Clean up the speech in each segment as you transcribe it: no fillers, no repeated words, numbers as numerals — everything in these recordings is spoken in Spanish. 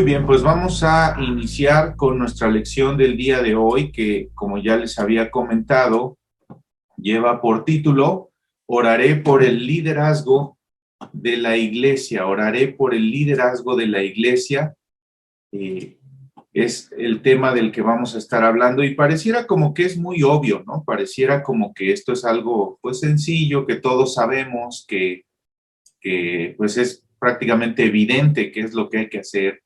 bien, pues vamos a iniciar con nuestra lección del día de hoy, que como ya les había comentado, lleva por título, Oraré por el liderazgo de la iglesia, oraré por el liderazgo de la iglesia. Es el tema del que vamos a estar hablando y pareciera como que es muy obvio, ¿no? Pareciera como que esto es algo pues sencillo, que todos sabemos, que pues es prácticamente evidente qué es lo que hay que hacer,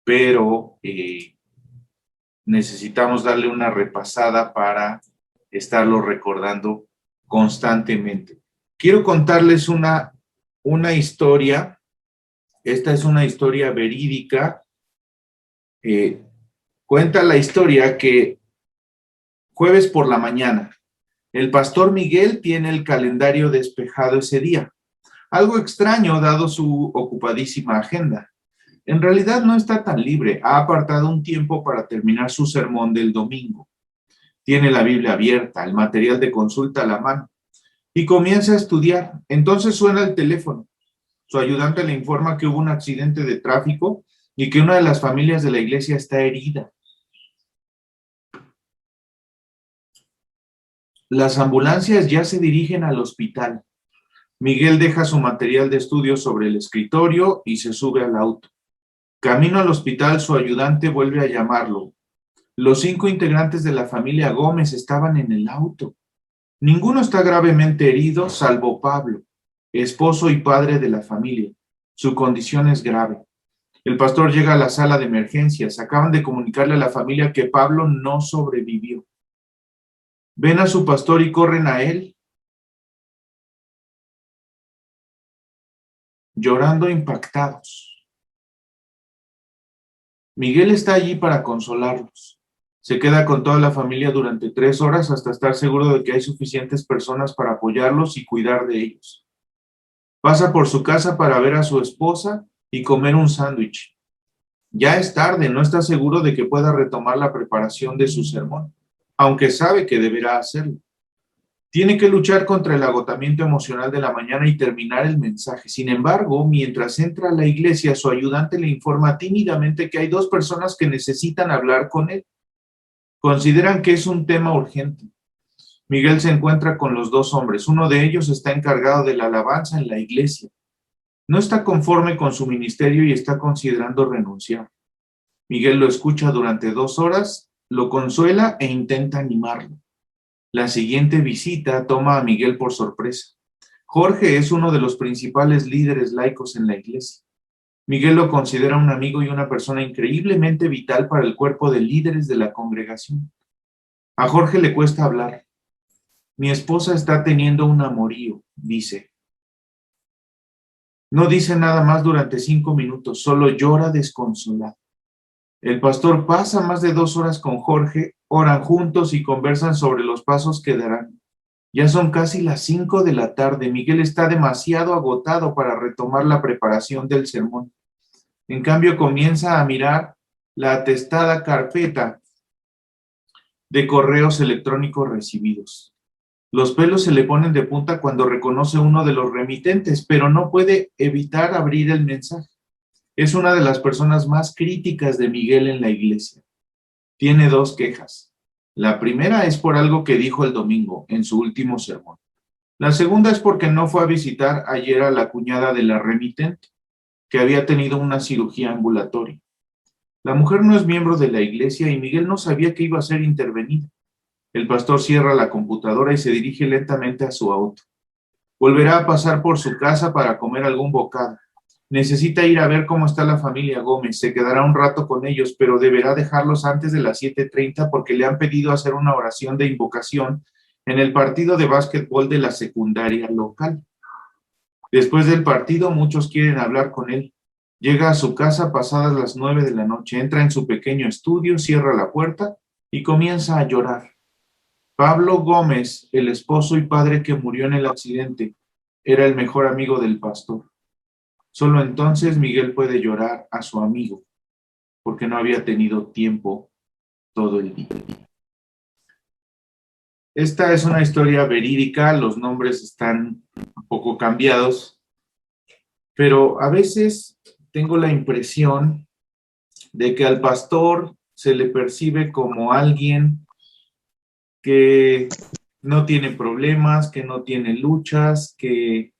pero necesitamos darle una repasada para estarlo recordando constantemente. Quiero contarles una historia. Esta es una historia verídica. Cuenta la historia que jueves por la mañana, el pastor Miguel tiene el calendario despejado ese día. Algo extraño dado su ocupadísima agenda. En realidad no está tan libre. Ha apartado un tiempo para terminar su sermón del domingo. Tiene la Biblia abierta, el material de consulta a la mano y comienza a estudiar. Entonces suena el teléfono. Su ayudante le informa que hubo un accidente de tráfico y que una de las familias de la iglesia está herida. Las ambulancias ya se dirigen al hospital. Miguel deja su material de estudio sobre el escritorio y se sube al auto. Camino al hospital, su ayudante vuelve a llamarlo. Los 5 integrantes de la familia Gómez estaban en el auto. Ninguno está gravemente herido, salvo Pablo, esposo y padre de la familia. Su condición es grave. El pastor llega a la sala de emergencias. Acaban de comunicarle a la familia que Pablo no sobrevivió. Ven a su pastor y corren a él, llorando impactados. Miguel está allí para consolarlos. Se queda con toda la familia durante 3 horas hasta estar seguro de que hay suficientes personas para apoyarlos y cuidar de ellos. Pasa por su casa para ver a su esposa y comer un sándwich. Ya es tarde, no está seguro de que pueda retomar la preparación de su sermón, aunque sabe que deberá hacerlo. Tiene que luchar contra el agotamiento emocional de la mañana y terminar el mensaje. Sin embargo, mientras entra a la iglesia, su ayudante le informa tímidamente que hay 2 personas que necesitan hablar con él. Consideran que es un tema urgente. Miguel se encuentra con los 2 hombres. Uno de ellos está encargado de la alabanza en la iglesia. No está conforme con su ministerio y está considerando renunciar. Miguel lo escucha durante 2 horas, lo consuela e intenta animarlo. La siguiente visita toma a Miguel por sorpresa. Jorge es uno de los principales líderes laicos en la iglesia. Miguel lo considera un amigo y una persona increíblemente vital para el cuerpo de líderes de la congregación. A Jorge le cuesta hablar. Mi esposa está teniendo un amorío, dice. No dice nada más durante 5 minutos, solo llora desconsolado. El pastor pasa más de 2 horas con Jorge, oran juntos y conversan sobre los pasos que darán. Ya son casi las 5 de la tarde. Miguel está demasiado agotado para retomar la preparación del sermón. En cambio, comienza a mirar la atestada carpeta de correos electrónicos recibidos. Los pelos se le ponen de punta cuando reconoce uno de los remitentes, pero no puede evitar abrir el mensaje. Es una de las personas más críticas de Miguel en la iglesia. Tiene 2 quejas. La primera es por algo que dijo el domingo, en su último sermón. La segunda es porque no fue a visitar ayer a la cuñada de la remitente, que había tenido una cirugía ambulatoria. La mujer no es miembro de la iglesia y Miguel no sabía que iba a ser intervenida. El pastor cierra la computadora y se dirige lentamente a su auto. Volverá a pasar por su casa para comer algún bocado. Necesita ir a ver cómo está la familia Gómez. Se quedará un rato con ellos, pero deberá dejarlos antes de las 7:30 porque le han pedido hacer una oración de invocación en el partido de básquetbol de la secundaria local. Después del partido, muchos quieren hablar con él. Llega a su casa pasadas las 9 de la noche, entra en su pequeño estudio, cierra la puerta y comienza a llorar. Pablo Gómez, el esposo y padre que murió en el accidente, era el mejor amigo del pastor. Solo entonces Miguel puede llorar a su amigo, porque no había tenido tiempo todo el día. Esta es una historia verídica, los nombres están un poco cambiados, pero a veces tengo la impresión de que al pastor se le percibe como alguien que no tiene problemas, que no tiene luchas, que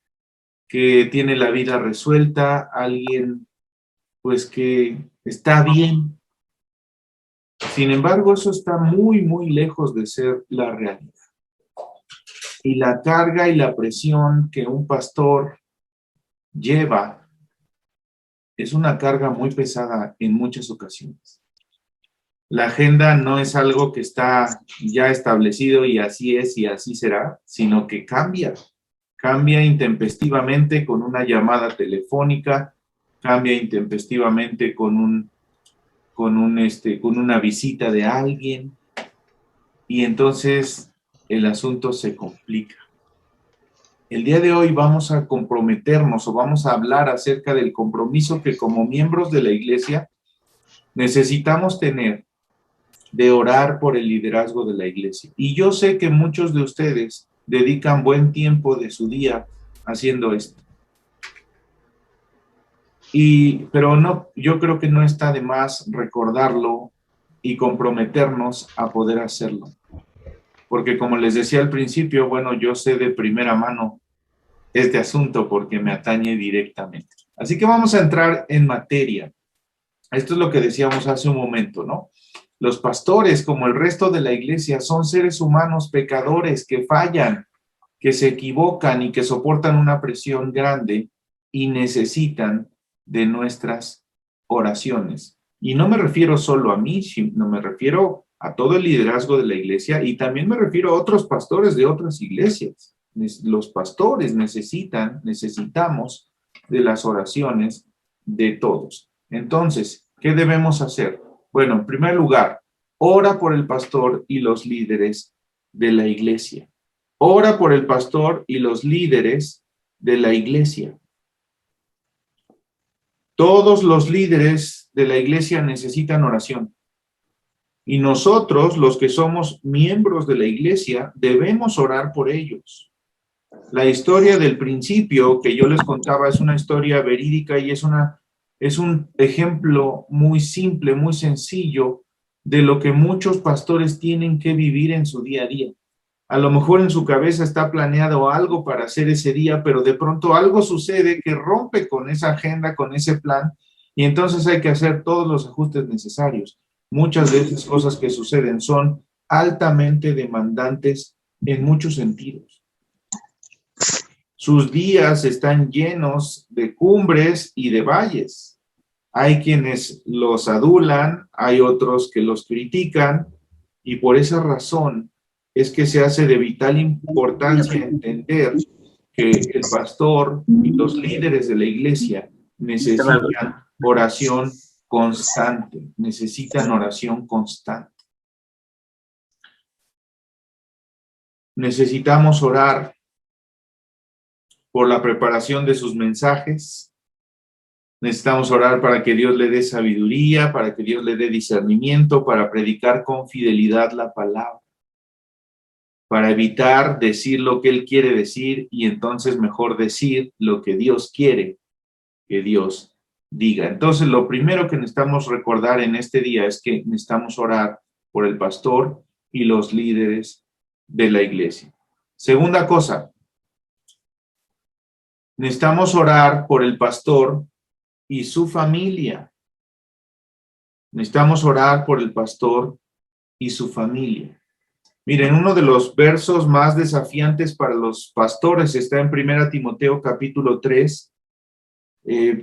tiene la vida resuelta, alguien pues que está bien. Sin embargo, eso está muy, muy lejos de ser la realidad. Y la carga y la presión que un pastor lleva es una carga muy pesada en muchas ocasiones. La agenda no es algo que está ya establecido y así es y así será, sino que cambia. Cambia intempestivamente con una llamada telefónica, cambia intempestivamente con una visita de alguien, y entonces el asunto se complica. El día de hoy vamos a comprometernos o vamos a hablar acerca del compromiso que como miembros de la iglesia necesitamos tener de orar por el liderazgo de la iglesia. Y yo sé que muchos de ustedes dedican buen tiempo de su día haciendo esto. Pero no, yo creo que no está de más recordarlo y comprometernos a poder hacerlo. Porque como les decía al principio, bueno, yo sé de primera mano este asunto porque me atañe directamente. Así que vamos a entrar en materia. Esto es lo que decíamos hace un momento, ¿no? Los pastores, como el resto de la iglesia, son seres humanos pecadores que fallan, que se equivocan y que soportan una presión grande y necesitan de nuestras oraciones. Y no me refiero solo a mí, sino me refiero a todo el liderazgo de la iglesia y también me refiero a otros pastores de otras iglesias. Los pastores necesitamos de las oraciones de todos. Entonces, ¿qué debemos hacer? Bueno, en primer lugar, ora por el pastor y los líderes de la iglesia. Ora por el pastor y los líderes de la iglesia. Todos los líderes de la iglesia necesitan oración. Y nosotros, los que somos miembros de la iglesia, debemos orar por ellos. La historia del principio que yo les contaba es una historia verídica y es un ejemplo muy simple, muy sencillo de lo que muchos pastores tienen que vivir en su día a día. A lo mejor en su cabeza está planeado algo para hacer ese día, pero de pronto algo sucede que rompe con esa agenda, con ese plan, y entonces hay que hacer todos los ajustes necesarios. Muchas de esas cosas que suceden son altamente demandantes en muchos sentidos. Sus días están llenos de cumbres y de valles. Hay quienes los adulan, hay otros que los critican, y por esa razón es que se hace de vital importancia entender que el pastor y los líderes de la iglesia necesitan oración constante, necesitan oración constante. Necesitamos orar por la preparación de sus mensajes. Necesitamos orar para que Dios le dé sabiduría, para que Dios le dé discernimiento, para predicar con fidelidad la palabra, para evitar decir lo que Él quiere decir y entonces mejor decir lo que Dios quiere que Dios diga. Entonces, lo primero que necesitamos recordar en este día es que necesitamos orar por el pastor y los líderes de la iglesia. Segunda cosa, necesitamos orar por el pastor y su familia. Necesitamos orar por el pastor y su familia. Miren, uno de los versos más desafiantes para los pastores está en 1 Timoteo capítulo 3,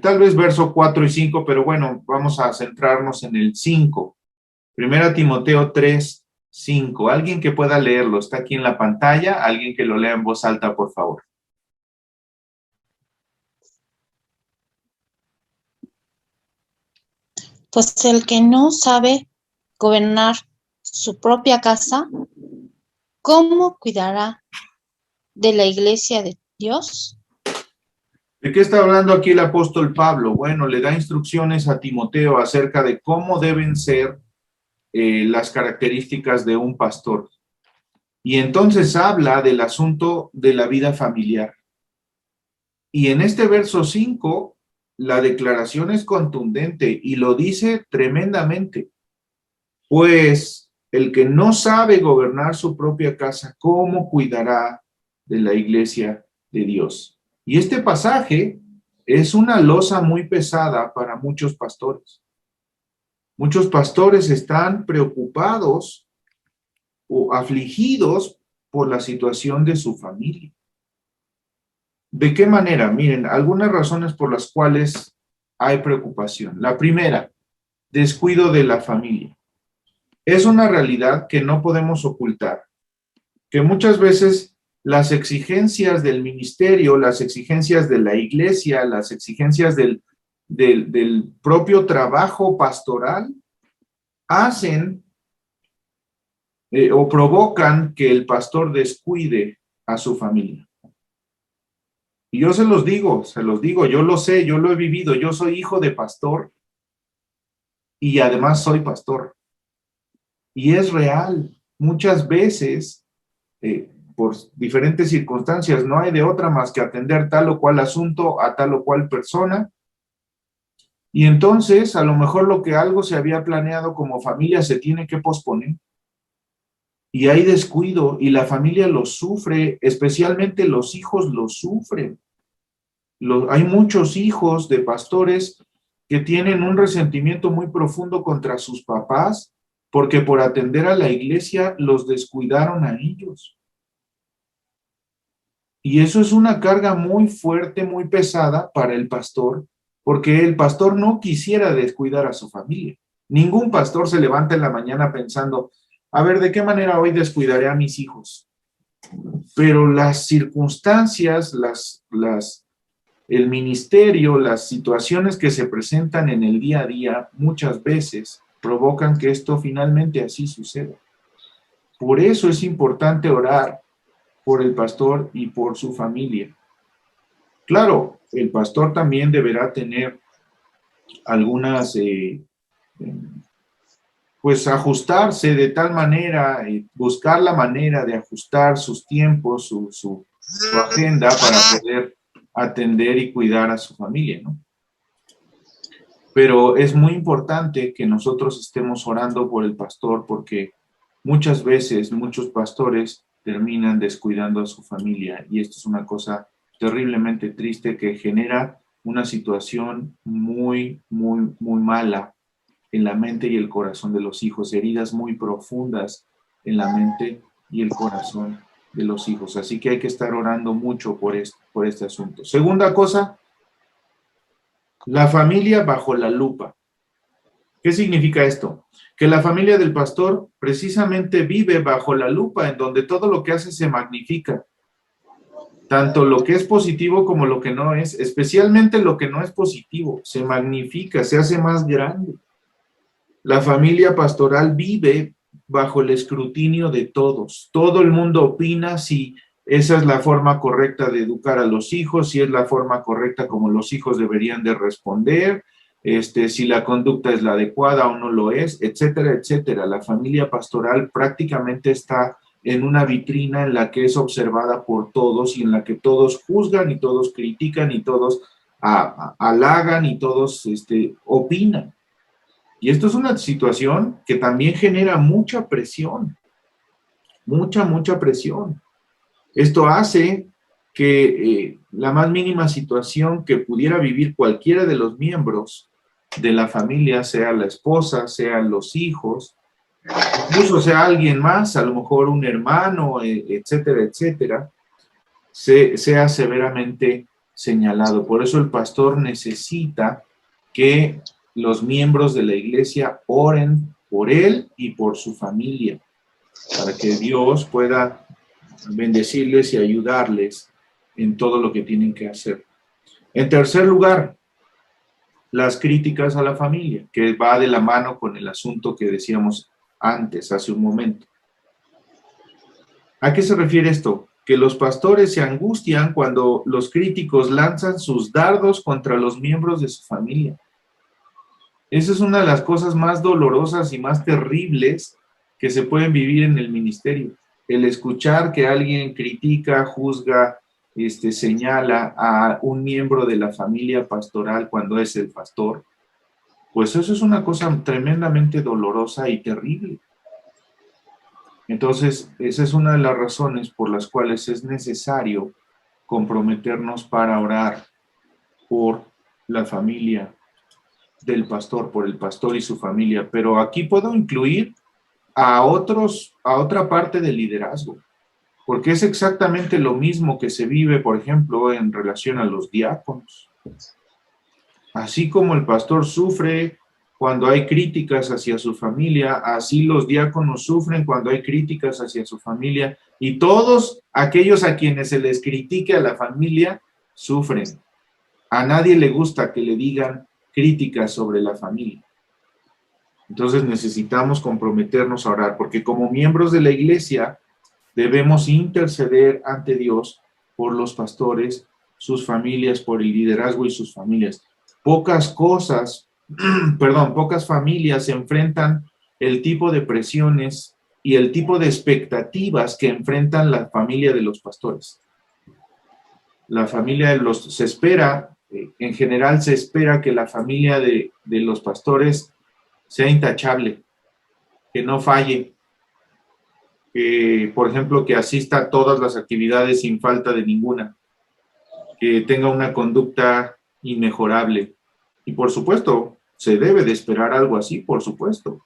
tal vez verso 4 y 5, pero bueno, vamos a centrarnos en el 5. 1 Timoteo 3, 5. Alguien que pueda leerlo, está aquí en la pantalla, alguien que lo lea en voz alta, por favor. Pues el que no sabe gobernar su propia casa, ¿cómo cuidará de la iglesia de Dios? ¿De qué está hablando aquí el apóstol Pablo? Bueno, le da instrucciones a Timoteo acerca de cómo deben ser las características de un pastor. Y entonces habla del asunto de la vida familiar. Y en este verso 5 la declaración es contundente y lo dice tremendamente. Pues el que no sabe gobernar su propia casa, ¿cómo cuidará de la iglesia de Dios? Y este pasaje es una losa muy pesada para muchos pastores. Muchos pastores están preocupados o afligidos por la situación de su familia. ¿De qué manera? Miren, algunas razones por las cuales hay preocupación. La primera, descuido de la familia. Es una realidad que no podemos ocultar, que muchas veces las exigencias del ministerio, las exigencias de la iglesia, las exigencias del propio trabajo pastoral hacen o provocan que el pastor descuide a su familia. Y yo se los digo, yo lo sé, yo lo he vivido, yo soy hijo de pastor y además soy pastor. Y es real, muchas veces, por diferentes circunstancias, no hay de otra más que atender tal o cual asunto a tal o cual persona. Y entonces, a lo mejor lo que algo se había planeado como familia se tiene que posponer. Y hay descuido y la familia lo sufre, especialmente los hijos lo sufren. Hay muchos hijos de pastores que tienen un resentimiento muy profundo contra sus papás porque por atender a la iglesia los descuidaron a ellos. Y eso es una carga muy fuerte, muy pesada para el pastor, porque el pastor no quisiera descuidar a su familia. Ningún pastor se levanta en la mañana pensando, a ver, ¿de qué manera hoy descuidaré a mis hijos? Pero las circunstancias, el ministerio, las situaciones que se presentan en el día a día, muchas veces provocan que esto finalmente así suceda. Por eso es importante orar por el pastor y por su familia. Claro, el pastor también deberá tener algunas, pues ajustarse de tal manera, buscar la manera de ajustar sus tiempos, su agenda para poder atender y cuidar a su familia, ¿no? Pero es muy importante que nosotros estemos orando por el pastor porque muchas veces muchos pastores terminan descuidando a su familia y esto es una cosa terriblemente triste que genera una situación muy, muy, muy mala en la mente y el corazón de los hijos, heridas muy profundas en la mente y el corazón de los hijos. Así que hay que estar orando mucho por este asunto. Segunda cosa, la familia bajo la lupa. ¿Qué significa esto? Que la familia del pastor precisamente vive bajo la lupa, en donde todo lo que hace se magnifica. Tanto lo que es positivo como lo que no es, especialmente lo que no es positivo, se magnifica, se hace más grande. La familia pastoral vive bajo el escrutinio de todos. Todo el mundo opina si esa es la forma correcta de educar a los hijos, si es la forma correcta como los hijos deberían de responder, si la conducta es la adecuada o no lo es, etcétera, etcétera. La familia pastoral prácticamente está en una vitrina en la que es observada por todos y en la que todos juzgan y todos critican y todos halagan y todos opinan. Y esto es una situación que también genera mucha presión, mucha presión. Esto hace que la más mínima situación que pudiera vivir cualquiera de los miembros de la familia, sea la esposa, sean los hijos, incluso sea alguien más, a lo mejor un hermano, etcétera, etcétera, sea severamente señalado. Por eso el pastor necesita que los miembros de la iglesia oren por él y por su familia, para que Dios pueda bendecirles y ayudarles en todo lo que tienen que hacer. En tercer lugar, las críticas a la familia, que va de la mano con el asunto que decíamos antes, hace un momento. ¿A qué se refiere esto? Que los pastores se angustian cuando los críticos lanzan sus dardos contra los miembros de su familia. Esa es una de las cosas más dolorosas y más terribles que se pueden vivir en el ministerio. El escuchar que alguien critica, juzga, señala a un miembro de la familia pastoral cuando es el pastor, pues eso es una cosa tremendamente dolorosa y terrible. Entonces, esa es una de las razones por las cuales es necesario comprometernos para orar por la familia del pastor, por el pastor y su familia. Pero aquí puedo incluir a otra parte del liderazgo, porque es exactamente lo mismo que se vive, por ejemplo, en relación a los diáconos. Así como el pastor sufre cuando hay críticas hacia su familia, así los diáconos sufren cuando hay críticas hacia su familia, y todos aquellos a quienes se les critique a la familia sufren. A nadie le gusta que le digan críticas sobre la familia. Entonces necesitamos comprometernos a orar, porque como miembros de la iglesia debemos interceder ante Dios por los pastores, sus familias, por el liderazgo y sus familias. Pocas familias se enfrentan el tipo de presiones y el tipo de expectativas que enfrentan la familia de los pastores. La familia se espera, en general se espera que la familia de los pastores sea intachable, que no falle, por ejemplo, que asista a todas las actividades sin falta de ninguna, que tenga una conducta inmejorable. Y por supuesto, se debe de esperar algo así, por supuesto.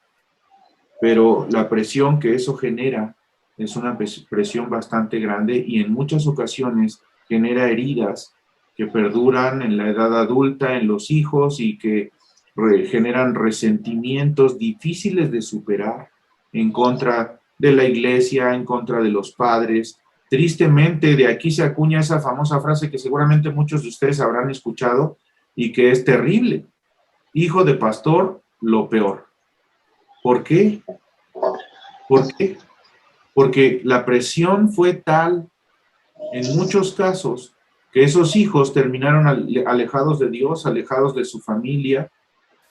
Pero la presión que eso genera es una presión bastante grande y en muchas ocasiones genera heridas que perduran en la edad adulta, en los hijos y que generan resentimientos difíciles de superar en contra de la iglesia, en contra de los padres. Tristemente, de aquí se acuña esa famosa frase que seguramente muchos de ustedes habrán escuchado y que es terrible. Hijo de pastor, lo peor. ¿Por qué? ¿Por qué? Porque la presión fue tal, en muchos casos, que esos hijos terminaron alejados de Dios, alejados de su familia,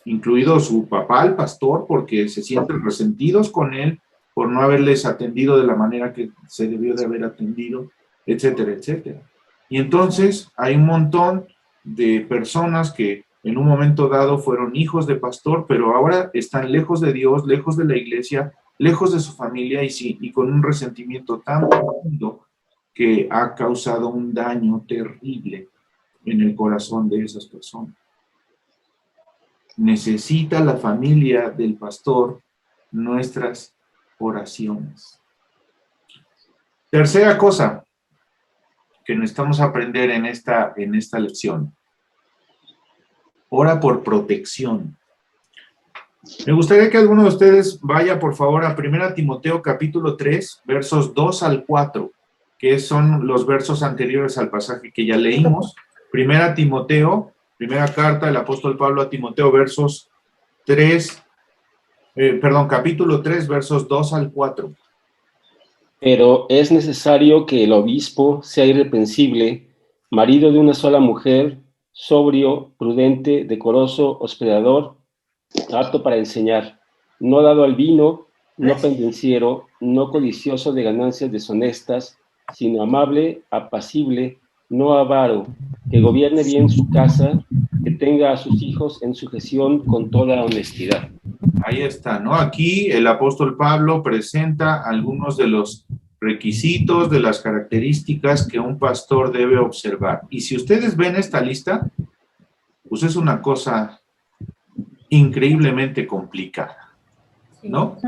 incluido su papá, el pastor, porque se sienten resentidos con él por no haberles atendido de la manera que se debió de haber atendido, etcétera, etcétera. Y entonces hay un montón de personas que en un momento dado fueron hijos de pastor, pero ahora están lejos de Dios, lejos de la iglesia, lejos de su familia y con un resentimiento tan profundo que ha causado un daño terrible en el corazón de esas personas. Necesita la familia del pastor nuestras oraciones. Tercera cosa que necesitamos aprender en esta lección. Ora por protección. Me gustaría que alguno de ustedes vaya, por favor, a 1 Timoteo capítulo 3, versos 2 al 4, que son los versos anteriores al pasaje que ya leímos. 1 Timoteo, primera carta del apóstol Pablo a Timoteo, capítulo 3, versos 2 al 4. Pero es necesario que el obispo sea irreprensible, marido de una sola mujer, sobrio, prudente, decoroso, hospedador, apto para enseñar, no dado al vino, no pendenciero, no codicioso de ganancias deshonestas, sino amable, apacible, no avaro, que gobierne bien su casa, que tenga a sus hijos en sujeción con toda honestidad. Ahí está, ¿no? Aquí el apóstol Pablo presenta algunos de los requisitos, de las características que un pastor debe observar. Y si ustedes ven esta lista, pues es una cosa increíblemente complicada, ¿no?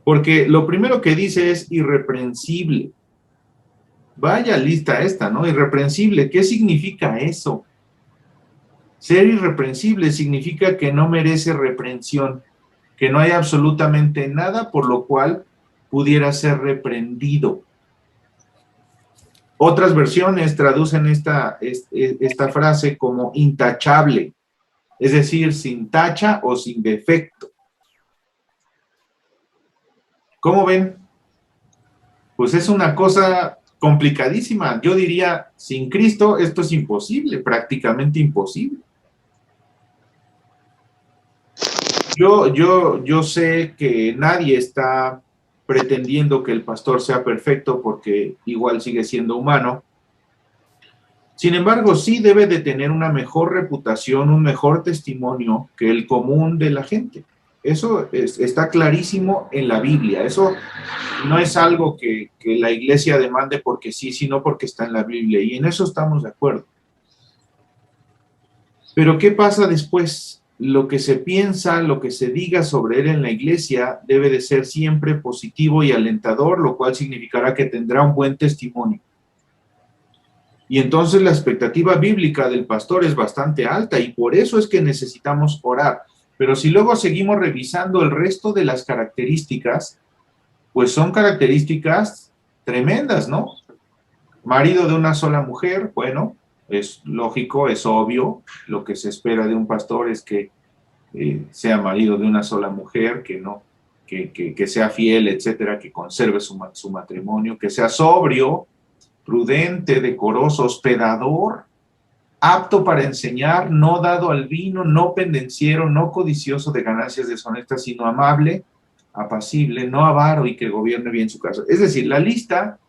Porque lo primero que dice es irreprensible. Vaya lista esta, ¿no? Irreprensible, ¿qué significa eso? Ser irreprensible significa que no merece reprensión, que no hay absolutamente nada por lo cual pudiera ser reprendido. Otras versiones traducen esta frase como intachable, es decir, sin tacha o sin defecto. ¿Cómo ven? Pues es una cosa complicadísima. Yo diría, sin Cristo esto es imposible, prácticamente imposible. Yo sé que nadie está pretendiendo que el pastor sea perfecto porque igual sigue siendo humano, Sin embargo, sí debe de tener una mejor reputación, un mejor testimonio que el común de la gente. Eso está clarísimo en la Biblia. Eso no es algo que la iglesia demande porque sí, sino porque está en la Biblia. Y en eso estamos de acuerdo. Pero ¿qué pasa después? Lo que se piensa, lo que se diga sobre él en la iglesia debe de ser siempre positivo y alentador, lo cual significará que tendrá un buen testimonio. Y entonces la expectativa bíblica del pastor es bastante alta y por eso es que necesitamos orar. Pero si luego seguimos revisando el resto de las características, pues son características tremendas, ¿no? Marido de una sola mujer, bueno, es lógico, es obvio, lo que se espera de un pastor es que sea marido de una sola mujer, que sea fiel, etcétera, que conserve su matrimonio, que sea sobrio, prudente, decoroso, hospedador, apto para enseñar, no dado al vino, no pendenciero, no codicioso de ganancias deshonestas, sino amable, apacible, no avaro y que gobierne bien su casa. Es decir, la lista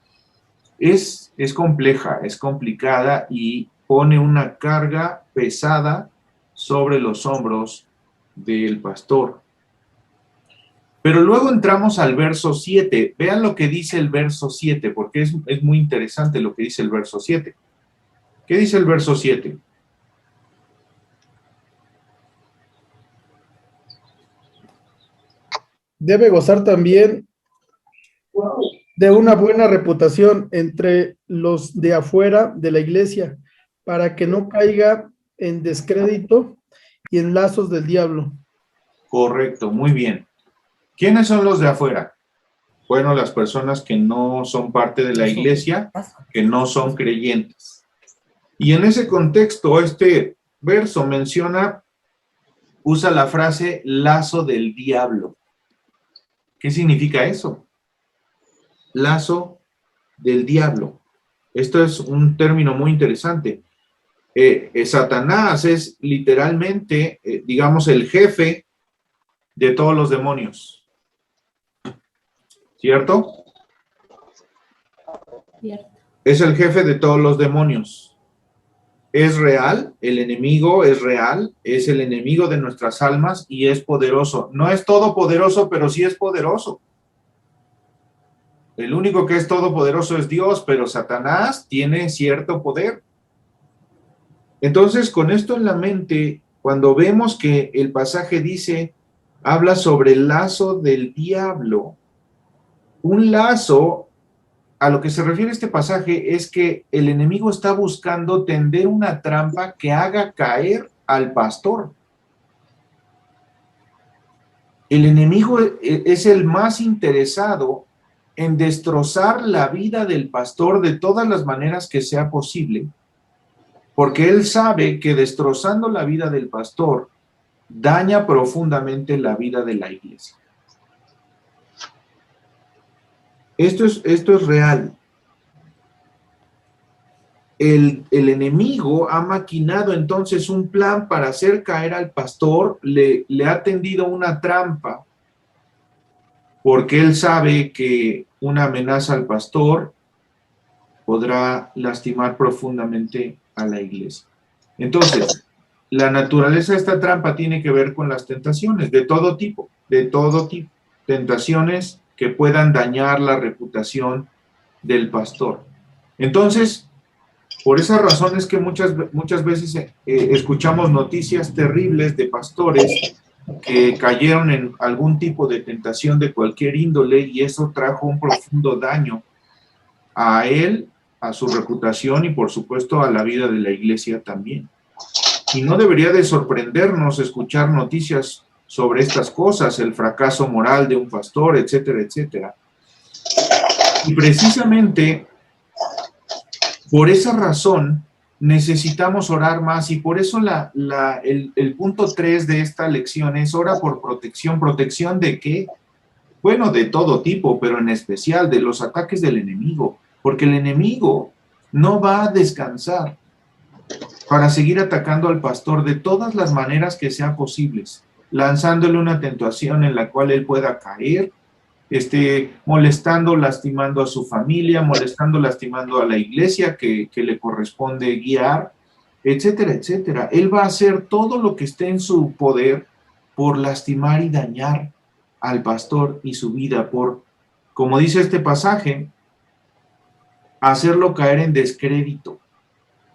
es compleja, es complicada y pone una carga pesada sobre los hombros del pastor. Pero luego entramos al verso 7. Vean lo que dice el verso 7, porque es muy interesante lo que dice el verso 7. ¿Qué dice el verso 7? Debe gozar también de una buena reputación entre los de afuera de la iglesia, para que no caiga en descrédito y en lazos del diablo. Correcto, muy bien. ¿Quiénes son los de afuera? Bueno, las personas que no son parte de la iglesia, que no son creyentes. Y en ese contexto, este verso usa la frase lazo del diablo. ¿Qué significa eso? Lazo del diablo. Esto es un término muy interesante. Satanás es literalmente, digamos, el jefe de todos los demonios. ¿Cierto? Cierto. Es el jefe de todos los demonios. Es real, el enemigo es real, es el enemigo de nuestras almas y es poderoso. No es todopoderoso, pero sí es poderoso. El único que es todopoderoso es Dios, pero Satanás tiene cierto poder. Entonces, con esto en la mente, cuando vemos que el pasaje habla sobre el lazo del diablo, un lazo, a lo que se refiere este pasaje, es que el enemigo está buscando tender una trampa que haga caer al pastor. El enemigo es el más interesado en destrozar la vida del pastor de todas las maneras que sea posible, porque él sabe que destrozando la vida del pastor daña profundamente la vida de la iglesia. Esto es real. El enemigo ha maquinado entonces un plan para hacer caer al pastor, le ha tendido una trampa, porque él sabe que una amenaza al pastor podrá lastimar profundamente a la iglesia. Entonces, la naturaleza de esta trampa tiene que ver con las tentaciones de todo tipo, tentaciones que puedan dañar la reputación del pastor. Entonces, por esa razón es que muchas veces escuchamos noticias terribles de pastores que cayeron en algún tipo de tentación de cualquier índole y eso trajo un profundo daño a él, a su reputación y por supuesto a la vida de la iglesia también. Y no debería de sorprendernos escuchar noticias sobre estas cosas, el fracaso moral de un pastor, etcétera, etcétera. Y precisamente por esa razón necesitamos orar más y por eso el punto 3 de esta lección es ora por protección. ¿Protección de qué? Bueno, de todo tipo, pero en especial de los ataques del enemigo, porque el enemigo no va a descansar para seguir atacando al pastor de todas las maneras que sean posibles, lanzándole una tentación en la cual él pueda caer molestando, lastimando a su familia, molestando, lastimando a la iglesia que le corresponde guiar, etcétera, etcétera. Él va a hacer todo lo que esté en su poder por lastimar y dañar al pastor y su vida, por, como dice este pasaje, hacerlo caer en descrédito,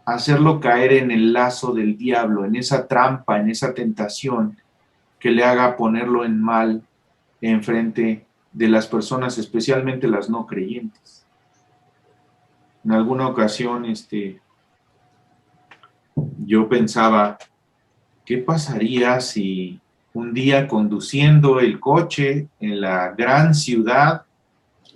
hacerlo caer en el lazo del diablo, en esa trampa, en esa tentación que le haga ponerlo en mal en frente de las personas, especialmente las no creyentes. En alguna ocasión, yo pensaba, ¿qué pasaría si un día conduciendo el coche en la gran ciudad,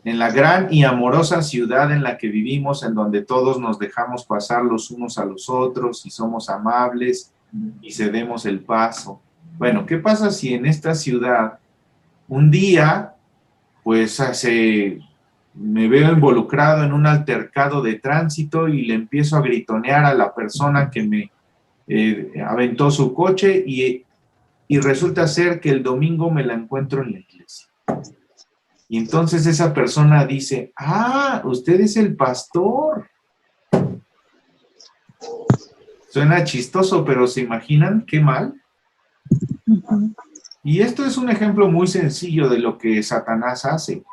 en la gran y amorosa ciudad en la que vivimos, en donde todos nos dejamos pasar los unos a los otros y somos amables y cedemos el paso? Bueno, ¿qué pasa si en esta ciudad un día, pues, me veo involucrado en un altercado de tránsito y le empiezo a gritonear a la persona que me aventó su coche y resulta ser que el domingo me la encuentro en la iglesia? Y entonces esa persona dice, ah, usted es el pastor. Suena chistoso, pero ¿se imaginan qué mal? Y esto es un ejemplo muy sencillo de lo que Satanás hace.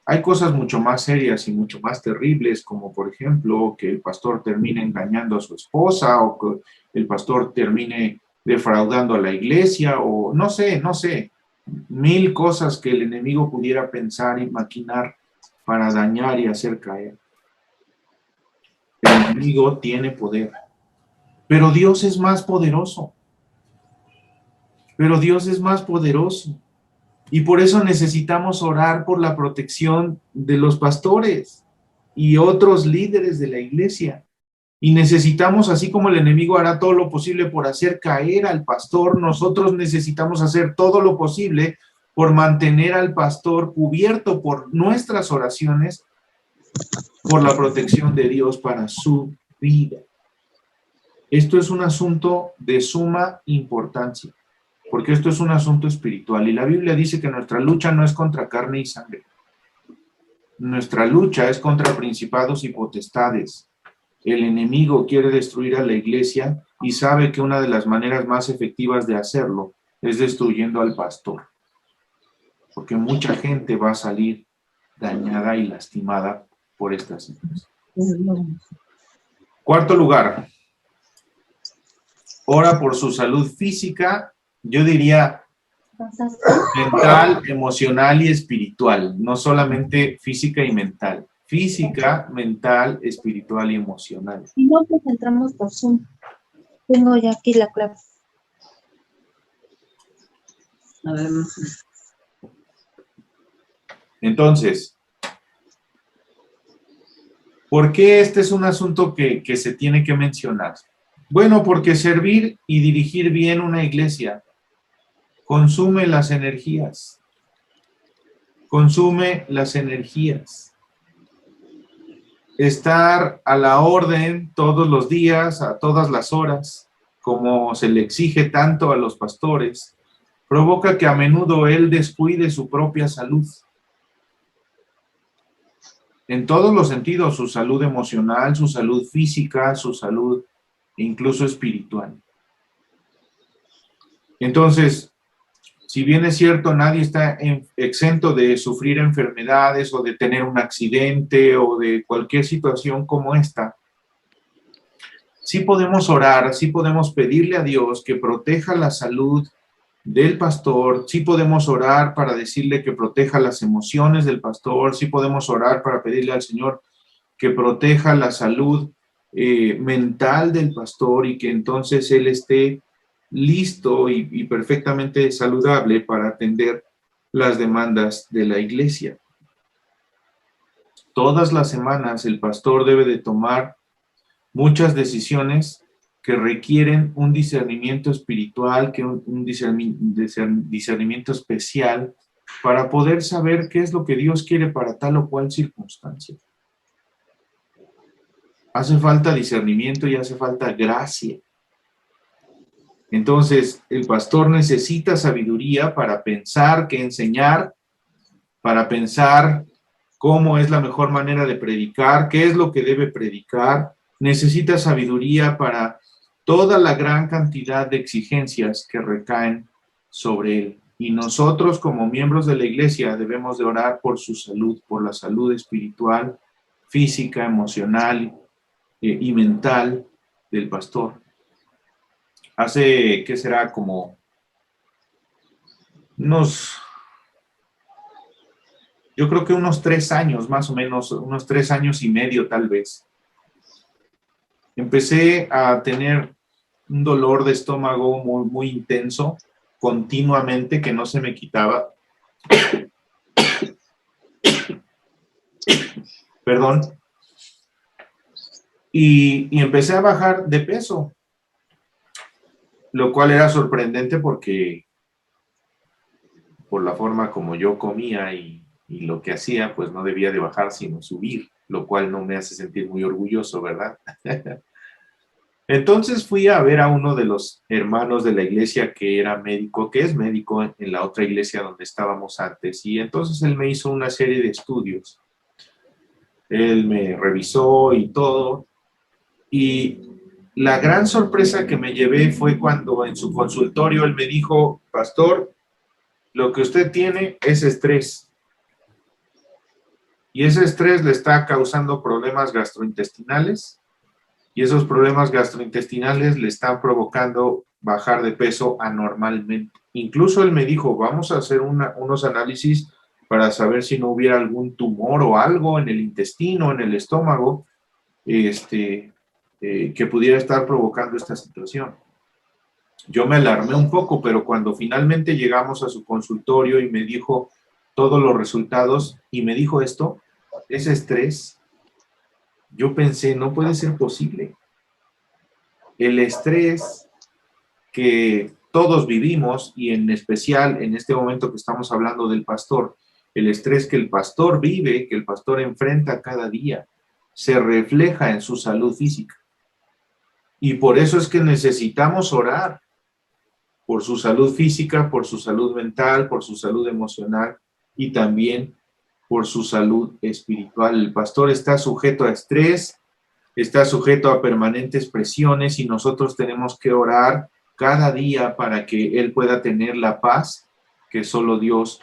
Hay cosas mucho más serias y mucho más terribles, como por ejemplo que el pastor termine engañando a su esposa, o que el pastor termine defraudando a la iglesia, o no sé, 1000 cosas que el enemigo pudiera pensar y maquinar para dañar y hacer caer. El enemigo tiene poder, pero Dios es más poderoso. Y por eso necesitamos orar por la protección de los pastores y otros líderes de la iglesia. Y necesitamos, así como el enemigo hará todo lo posible por hacer caer al pastor, nosotros necesitamos hacer todo lo posible por mantener al pastor cubierto por nuestras oraciones, por la protección de Dios para su vida. Esto es un asunto de suma importancia, porque esto es un asunto espiritual. Y la Biblia dice que nuestra lucha no es contra carne y sangre. Nuestra lucha es contra principados y potestades. El enemigo quiere destruir a la iglesia y sabe que una de las maneras más efectivas de hacerlo es destruyendo al pastor, porque mucha gente va a salir dañada y lastimada por estas situaciones. Cuarto lugar, ora por su salud física, yo diría mental, emocional y espiritual, no solamente física y mental. Física, mental, espiritual y emocional. Si no, pues entramos por Zoom. Tengo ya aquí la clave. A ver. Entonces, ¿por qué este es un asunto que se tiene que mencionar? Bueno, porque servir y dirigir bien una iglesia consume las energías. Consume las energías. Estar a la orden todos los días, a todas las horas, como se le exige tanto a los pastores, provoca que a menudo él descuide su propia salud. En todos los sentidos, su salud emocional, su salud física, su salud incluso espiritual. Entonces, si bien es cierto, nadie está exento de sufrir enfermedades o de tener un accidente o de cualquier situación como esta, sí podemos orar, sí podemos pedirle a Dios que proteja la salud del pastor, sí podemos orar para decirle que proteja las emociones del pastor, sí podemos orar para pedirle al Señor que proteja la salud mental del pastor y que entonces él esté listo y perfectamente saludable para atender las demandas de la iglesia. Todas las semanas el pastor debe de tomar muchas decisiones que requieren un discernimiento espiritual, que un discernimiento especial para poder saber qué es lo que Dios quiere para tal o cual circunstancia. Hace falta discernimiento y hace falta gracia. Entonces, el pastor necesita sabiduría para pensar qué enseñar, para pensar cómo es la mejor manera de predicar, qué es lo que debe predicar. Necesita sabiduría para toda la gran cantidad de exigencias que recaen sobre él. Y nosotros, como miembros de la iglesia, debemos de orar por su salud, por la salud espiritual, física, emocional y mental del pastor. Hace, ¿qué será? Como yo creo que unos 3 años, más o menos, unos 3 años y medio tal vez, empecé a tener un dolor de estómago muy, muy intenso, continuamente, que no se me quitaba. Perdón. Y empecé a bajar de peso, lo cual era sorprendente porque por la forma como yo comía y lo que hacía, pues no debía de bajar sino subir, lo cual no me hace sentir muy orgulloso, ¿verdad? Entonces fui a ver a uno de los hermanos de la iglesia que era médico, que es médico en la otra iglesia donde estábamos antes, y entonces él me hizo una serie de estudios. Él me revisó y todo, y la gran sorpresa que me llevé fue cuando en su consultorio él me dijo: pastor, lo que usted tiene es estrés, y ese estrés le está causando problemas gastrointestinales, y esos problemas gastrointestinales le están provocando bajar de peso anormalmente. Incluso él me dijo: vamos a hacer unos análisis para saber si no hubiera algún tumor o algo en el intestino, en el estómago, que pudiera estar provocando esta situación. Yo me alarmé un poco, pero cuando finalmente llegamos a su consultorio y me dijo todos los resultados y me dijo esto, ese estrés, yo pensé, no puede ser posible. El estrés que todos vivimos, y en especial en este momento que estamos hablando del pastor, el estrés que el pastor vive, que el pastor enfrenta cada día, se refleja en su salud física. Y por eso es que necesitamos orar por su salud física, por su salud mental, por su salud emocional y también por su salud espiritual. El pastor está sujeto a estrés, está sujeto a permanentes presiones, y nosotros tenemos que orar cada día para que él pueda tener la paz que solo Dios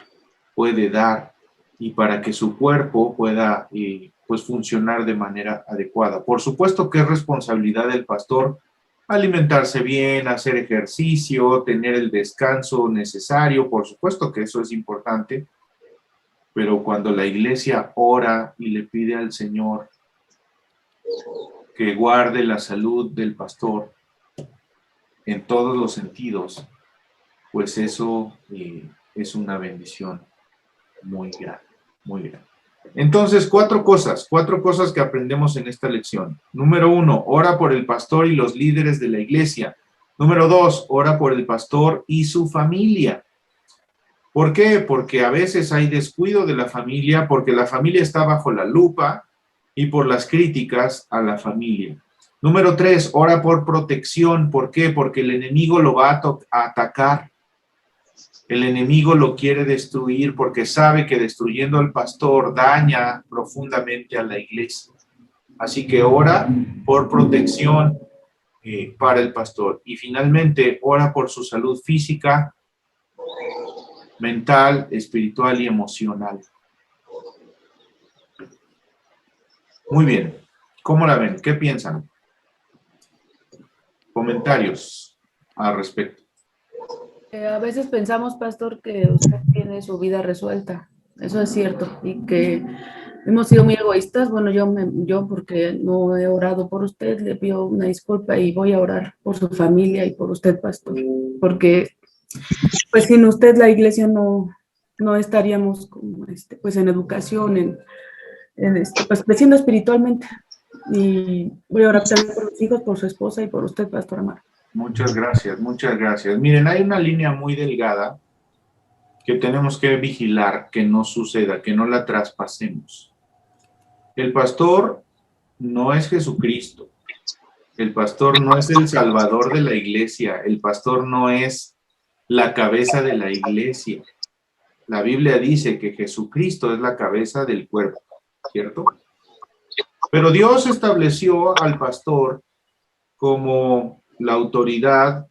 puede dar, y para que su cuerpo pueda pues funcionar de manera adecuada. Por supuesto que es responsabilidad del pastor alimentarse bien, hacer ejercicio, tener el descanso necesario, por supuesto que eso es importante, pero cuando la iglesia ora y le pide al Señor que guarde la salud del pastor en todos los sentidos, pues eso es una bendición muy grande, muy grande. Entonces, cuatro cosas que aprendemos en esta lección. Número 1, ora por el pastor y los líderes de la iglesia. Número 2, ora por el pastor y su familia. ¿Por qué? Porque a veces hay descuido de la familia, porque la familia está bajo la lupa y por las críticas a la familia. Número 3, ora por protección. ¿Por qué? Porque el enemigo lo va a atacar. El enemigo lo quiere destruir porque sabe que destruyendo al pastor daña profundamente a la iglesia. Así que ora por protección para el pastor. Y finalmente, ora por su salud física, mental, espiritual y emocional. Muy bien. ¿Cómo la ven? ¿Qué piensan? Comentarios al respecto. A veces pensamos, pastor, que usted tiene su vida resuelta. Eso es cierto. Y que hemos sido muy egoístas. Bueno, yo porque no he orado por usted, le pido una disculpa y voy a orar por su familia y por usted, pastor. Porque, pues, sin usted la iglesia no estaríamos como, pues, en educación, pues, creciendo espiritualmente. Y voy a orar también por los hijos, por su esposa y por usted, pastor Amaro. Muchas gracias, muchas gracias. Miren, hay una línea muy delgada que tenemos que vigilar que no suceda, que no la traspasemos. El pastor no es Jesucristo. El pastor no es el salvador de la iglesia. El pastor no es la cabeza de la iglesia. la Biblia dice que Jesucristo es la cabeza del cuerpo, ¿cierto? Pero Dios estableció al pastor como la autoridad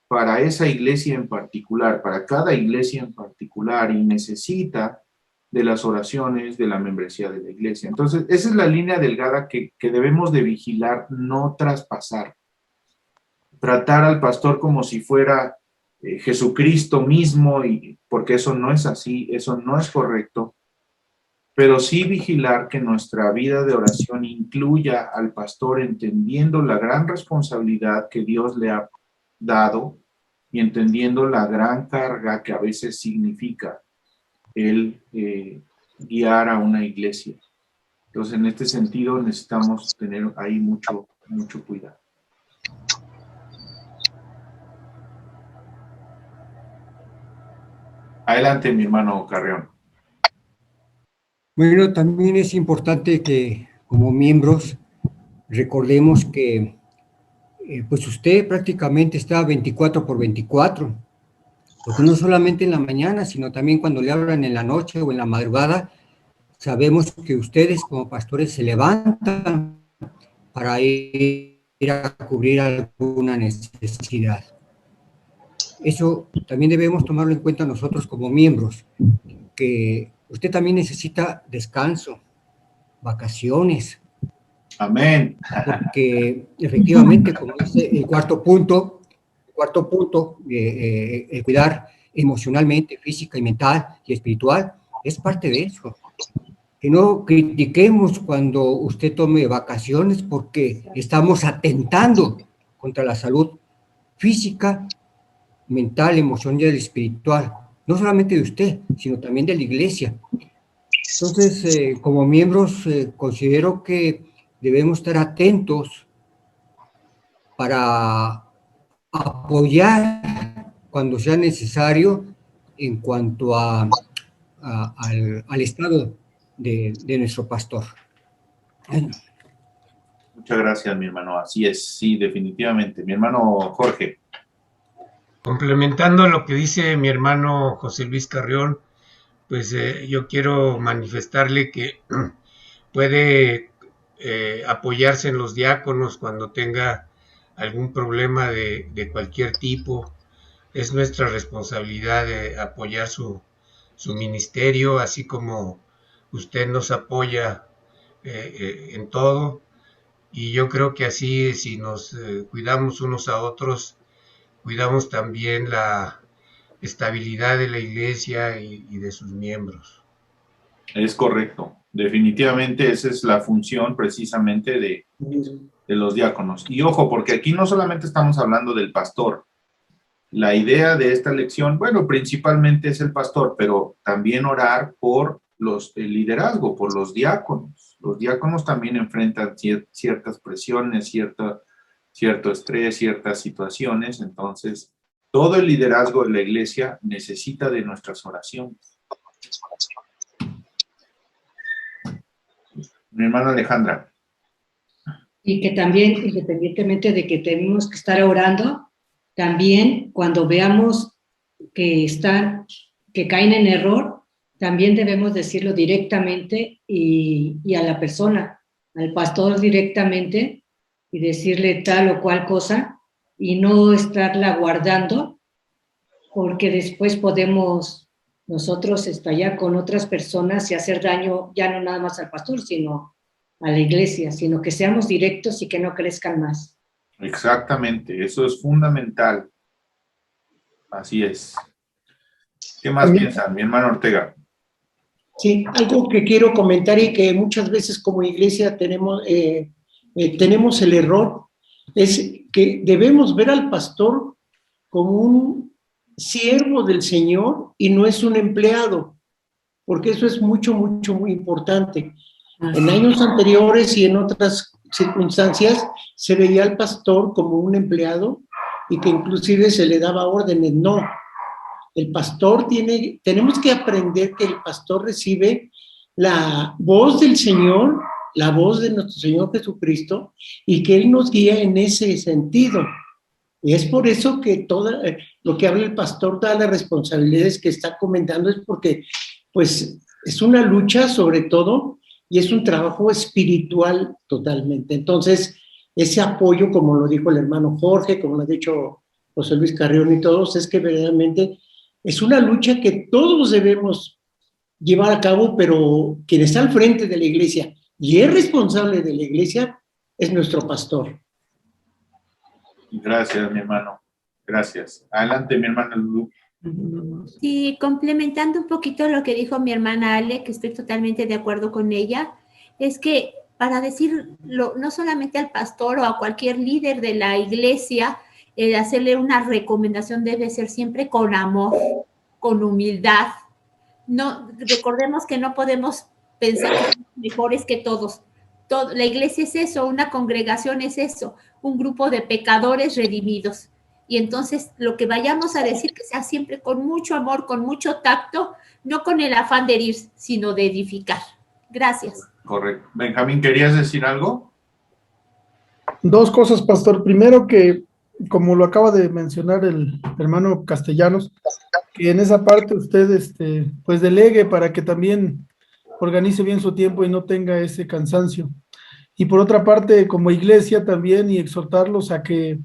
para esa iglesia en particular, para cada iglesia en particular, y necesita de las oraciones de la membresía de la iglesia. Entonces, esa es la línea delgada que debemos de vigilar, no traspasar. Tratar al pastor como si fuera Jesucristo mismo, y porque eso no es así, eso no es correcto, pero sí vigilar que nuestra vida de oración incluya al pastor entendiendo la gran responsabilidad que Dios le ha dado y entendiendo la gran carga que a veces significa el guiar a una iglesia. Entonces, en este sentido, necesitamos tener ahí mucho cuidado. Adelante, mi hermano Carreón. Bueno, también es importante que como miembros recordemos que pues usted prácticamente está 24/24, porque no solamente en la mañana, sino también cuando le hablan en la noche o en la madrugada, sabemos que ustedes como pastores se levantan para ir a cubrir alguna necesidad. Eso también debemos tomarlo en cuenta nosotros como miembros, que usted también necesita descanso, vacaciones. Amén. Porque efectivamente, como dice el cuarto punto, cuidar emocionalmente, física y mental y espiritual, es parte de eso. Que no critiquemos cuando usted tome vacaciones, porque estamos atentando contra la salud física, mental, emocional y espiritual, no solamente de usted, sino también de la iglesia. Entonces, como miembros, considero que debemos estar atentos para apoyar cuando sea necesario en cuanto al estado de nuestro pastor. Muchas gracias, mi hermano. Así es, sí, definitivamente. Mi hermano Jorge. Complementando lo que dice mi hermano José Luis Carrión, pues yo quiero manifestarle que puede apoyarse en los diáconos cuando tenga algún problema de cualquier tipo. Es nuestra responsabilidad de apoyar su ministerio, así como usted nos apoya en todo. Y yo creo que así, si nos cuidamos unos a otros, cuidamos también la estabilidad de la iglesia y de sus miembros. Es correcto. Definitivamente esa es la función precisamente de los diáconos. Y ojo, porque aquí no solamente estamos hablando del pastor. La idea de esta lección, bueno, principalmente es el pastor, pero también orar por el liderazgo, por los diáconos. Los diáconos también enfrentan ciertas presiones, cierto estrés, ciertas situaciones. Entonces, todo el liderazgo de la iglesia necesita de nuestras oraciones. Mi hermana Alejandra. Y que también, independientemente de que tenemos que estar orando, también cuando veamos que caen en error, también debemos decirlo directamente y a la persona, al pastor directamente, y decirle tal o cual cosa, y no estarla guardando, porque después podemos nosotros estallar con otras personas y hacer daño ya no nada más al pastor, sino a la iglesia, sino que seamos directos y que no crezcan más. Exactamente, eso es fundamental. Así es. ¿Qué más piensan, mi hermano Ortega? Sí, algo que quiero comentar y que muchas veces como iglesia tenemos el error, es que debemos ver al pastor como un siervo del Señor y no es un empleado, porque eso es muy importante. En años anteriores y en otras circunstancias se veía al pastor como un empleado y que inclusive se le daba órdenes. No, el pastor tenemos que aprender que el pastor recibe la voz del Señor, la voz de nuestro Señor Jesucristo, y que Él nos guía en ese sentido. Y es por eso que todo lo que habla el pastor, todas las responsabilidades que está comentando, es porque, pues, es una lucha sobre todo y es un trabajo espiritual totalmente. Entonces, ese apoyo, como lo dijo el hermano Jorge, como lo ha dicho José Luis Carrión y todos, es que verdaderamente es una lucha que todos debemos llevar a cabo, pero quien está al frente de la iglesia y es responsable de la iglesia es nuestro pastor. Gracias, mi hermano. Gracias. Adelante, mi hermana Lulu. Sí, complementando un poquito lo que dijo mi hermana Ale, que estoy totalmente de acuerdo con ella, es que para decirlo no solamente al pastor o a cualquier líder de la iglesia, hacerle una recomendación debe ser siempre con amor, con humildad. No, recordemos que no podemos pensar que somos mejores que todos. La iglesia es eso, una congregación es eso, un grupo de pecadores redimidos. Y entonces lo que vayamos a decir que sea siempre con mucho amor, con mucho tacto, no con el afán de herir, sino de edificar. Gracias. Correcto. Benjamín, ¿querías decir algo? Dos cosas, pastor. Primero que, como lo acaba de mencionar el hermano Castellanos, que en esa parte usted pues delegue para que también organice bien su tiempo y no tenga ese cansancio. Y por otra parte, como iglesia también, y exhortarlos a que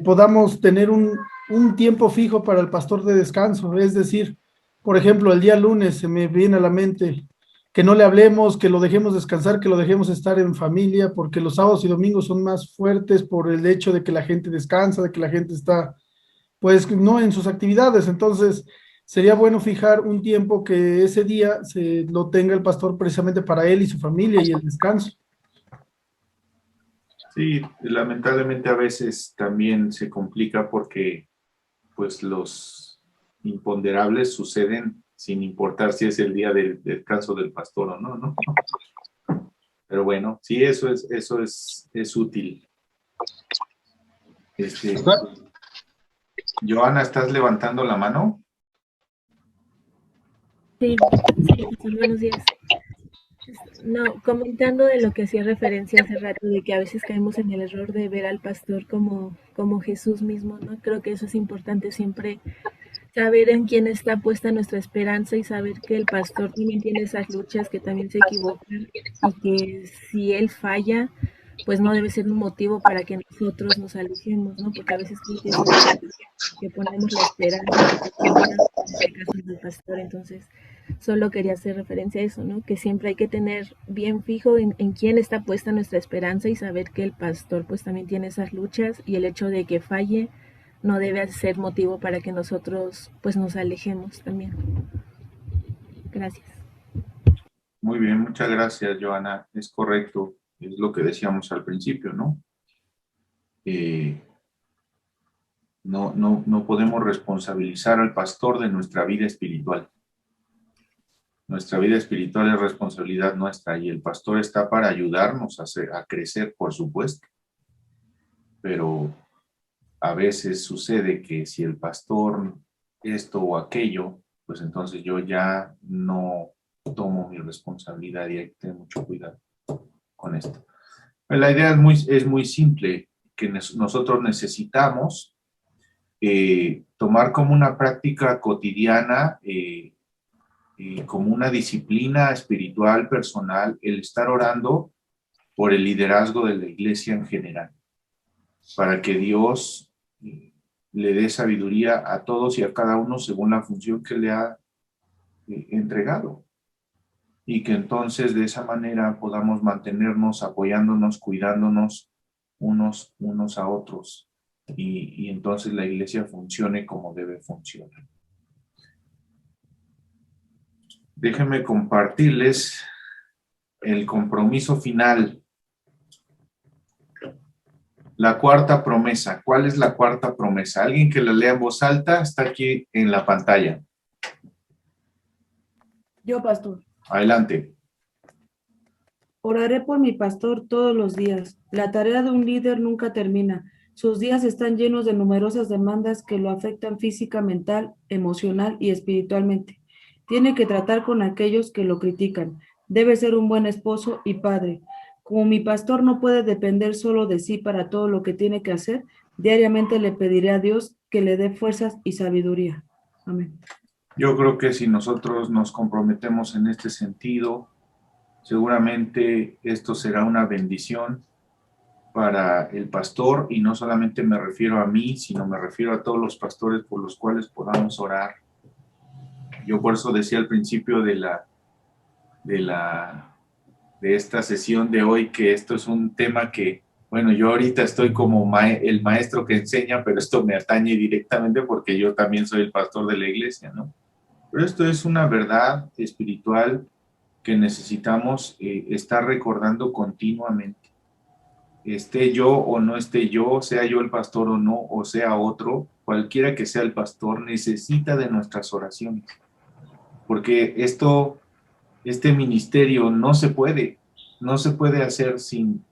podamos tener un tiempo fijo para el pastor de descanso. Es decir, por ejemplo, el día lunes se me viene a la mente que no le hablemos, que lo dejemos descansar, que lo dejemos estar en familia, porque los sábados y domingos son más fuertes por el hecho de que la gente descansa, de que la gente está, pues, no en sus actividades. Entonces, sería bueno fijar un tiempo que ese día se lo tenga el pastor precisamente para él y su familia y el descanso. Sí, lamentablemente a veces también se complica porque pues los imponderables suceden sin importar si es el día del descanso del pastor o no, ¿no? Pero bueno, sí, eso es útil. Joana, ¿estás levantando la mano? Sí, buenos días. No, comentando de lo que hacía referencia hace rato, de que a veces caemos en el error de ver al pastor como Jesús mismo, ¿no? Creo que eso es importante siempre, saber en quién está puesta nuestra esperanza y saber que el pastor también tiene esas luchas, que también se equivoca y que si él falla, pues no debe ser un motivo para que nosotros nos alejemos, ¿no? Porque a veces que ponemos la esperanza en este caso del pastor. Entonces solo quería hacer referencia a eso, ¿no? Que siempre hay que tener bien fijo en quién está puesta nuestra esperanza y saber que el pastor pues también tiene esas luchas y el hecho de que falle no debe ser motivo para que nosotros pues nos alejemos también. Gracias. Muy bien, muchas gracias, Joana. Es correcto, es lo que decíamos al principio, ¿no? No podemos responsabilizar al pastor de nuestra vida espiritual. Nuestra vida espiritual es responsabilidad nuestra y el pastor está para ayudarnos a crecer, por supuesto. Pero a veces sucede que si el pastor esto o aquello, pues entonces yo ya no tomo mi responsabilidad y hay que tener mucho cuidado con esto. Pero la idea es muy simple, que nosotros necesitamos tomar como una práctica cotidiana, como una disciplina espiritual, personal, el estar orando por el liderazgo de la iglesia en general, para que Dios le dé sabiduría a todos y a cada uno según la función que le ha entregado. Y que entonces de esa manera podamos mantenernos apoyándonos, cuidándonos unos a otros. Y entonces la iglesia funcione como debe funcionar. Déjenme compartirles el compromiso final. La cuarta promesa. ¿Cuál es la cuarta promesa? Alguien que la lea en voz alta está aquí en la pantalla. Yo, pastor. Adelante. Oraré por mi pastor todos los días. La tarea de un líder nunca termina. Sus días están llenos de numerosas demandas que lo afectan física, mental, emocional y espiritualmente. Tiene que tratar con aquellos que lo critican. Debe ser un buen esposo y padre. Como mi pastor no puede depender solo de sí para todo lo que tiene que hacer, Diariamente le pediré a Dios que le dé fuerzas y sabiduría. Amén. Yo creo que si nosotros nos comprometemos en este sentido, seguramente esto será una bendición para el pastor, y no solamente me refiero a mí, sino me refiero a todos los pastores por los cuales podamos orar. Yo por eso decía al principio de esta sesión de hoy que esto es un tema que, bueno, yo ahorita estoy como el maestro que enseña, pero esto me atañe directamente porque yo también soy el pastor de la iglesia, ¿no? Pero esto es una verdad espiritual que necesitamos estar recordando continuamente. Esté yo o no esté yo, sea yo el pastor o no, o sea otro, cualquiera que sea el pastor, necesita de nuestras oraciones. Porque este ministerio no se puede hacer sin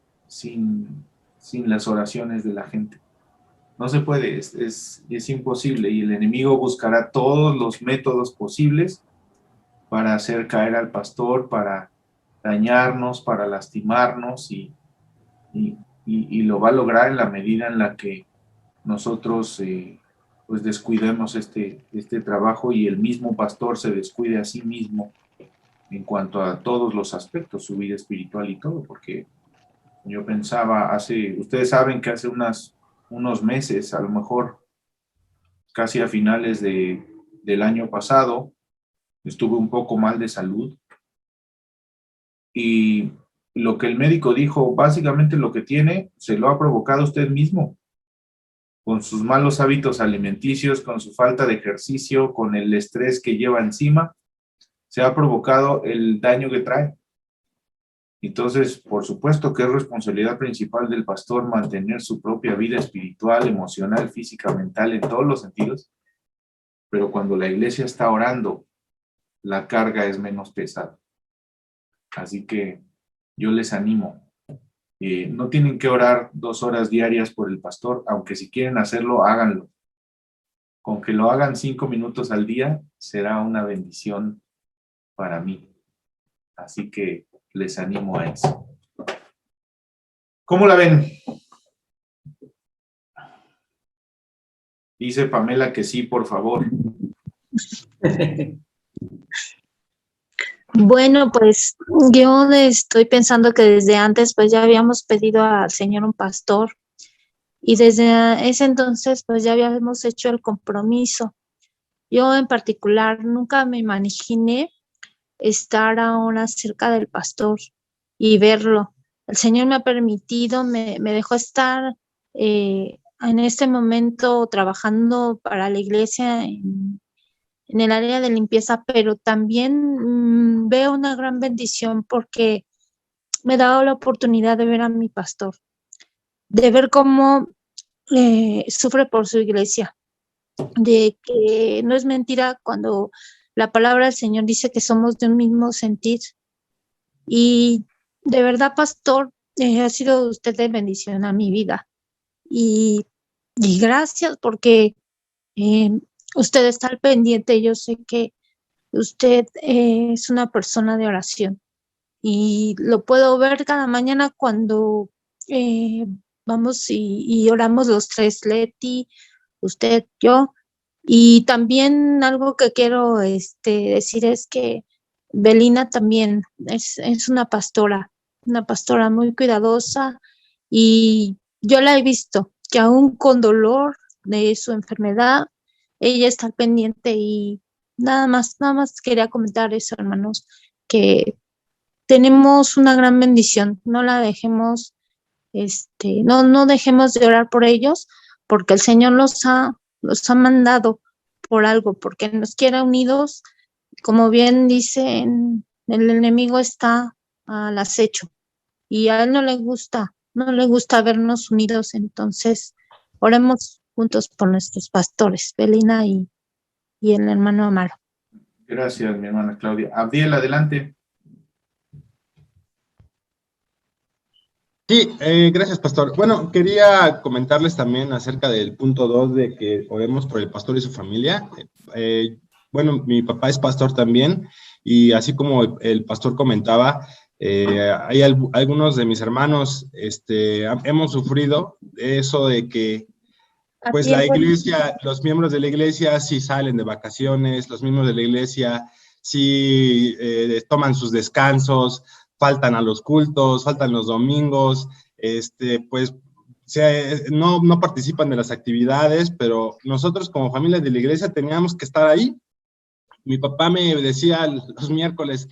las oraciones de la gente. No se puede, es imposible, y el enemigo buscará todos los métodos posibles para hacer caer al pastor, para dañarnos, para lastimarnos, y lo va a lograr en la medida en la que nosotros pues descuidemos este trabajo, y el mismo pastor se descuide a sí mismo en cuanto a todos los aspectos, su vida espiritual y todo, porque yo pensaba ustedes saben que hace unos meses, a lo mejor casi a finales del año pasado, estuve un poco mal de salud, y lo que el médico dijo, básicamente lo que tiene, se lo ha provocado usted mismo, con sus malos hábitos alimenticios, con su falta de ejercicio, con el estrés que lleva encima, se ha provocado el daño que trae. Entonces, por supuesto que es responsabilidad principal del pastor mantener su propia vida espiritual, emocional, física, mental, en todos los sentidos, pero cuando la iglesia está orando, la carga es menos pesada. Así que yo les animo. No tienen que orar 2 horas diarias por el pastor, aunque si quieren hacerlo, háganlo. Con que lo hagan 5 minutos al día, será una bendición para mí. Así que les animo a eso. ¿Cómo la ven? Dice Pamela que sí, por favor. Bueno, pues yo estoy pensando que desde antes pues ya habíamos pedido al Señor un pastor, y desde ese entonces pues ya habíamos hecho el compromiso. Yo en particular nunca me imaginé estar ahora cerca del pastor y verlo. El Señor me ha permitido, me dejó estar en este momento trabajando para la iglesia en el área de limpieza, pero también veo una gran bendición porque me he dado la oportunidad de ver a mi pastor, de ver cómo sufre por su iglesia, de que no es mentira cuando la palabra del Señor dice que somos de un mismo sentir. Y de verdad, pastor, ha sido usted de bendición a mi vida. Y gracias porque usted está al pendiente. Yo sé que usted es una persona de oración, y lo puedo ver cada mañana cuando vamos y oramos los tres, Leti, usted, yo. Y también algo que quiero decir es que Belina también es una pastora muy cuidadosa, y yo la he visto que aún con dolor de su enfermedad, ella está al pendiente. Y nada más quería comentar eso, hermanos, que tenemos una gran bendición. No la dejemos, no dejemos de orar por ellos, porque el Señor los ha mandado por algo, porque nos quiere unidos. Como bien dicen, el enemigo está al acecho, y a él no le gusta vernos unidos. Entonces, oremos juntos por nuestros pastores, Belina y el hermano Amaro. Gracias, mi hermana Claudia. Abdiel, adelante. Sí, gracias, pastor. Bueno, quería comentarles también acerca del punto 2 de que oremos por el pastor y su familia. Bueno, mi papá es pastor también, y así como el pastor comentaba, hay algunos de mis hermanos hemos sufrido eso de que pues la iglesia, los miembros de la iglesia sí salen de vacaciones, los miembros de la iglesia sí toman sus descansos, faltan a los cultos, faltan los domingos, pues no participan de las actividades, pero nosotros como familia de la iglesia teníamos que estar ahí. Mi papá me decía los miércoles,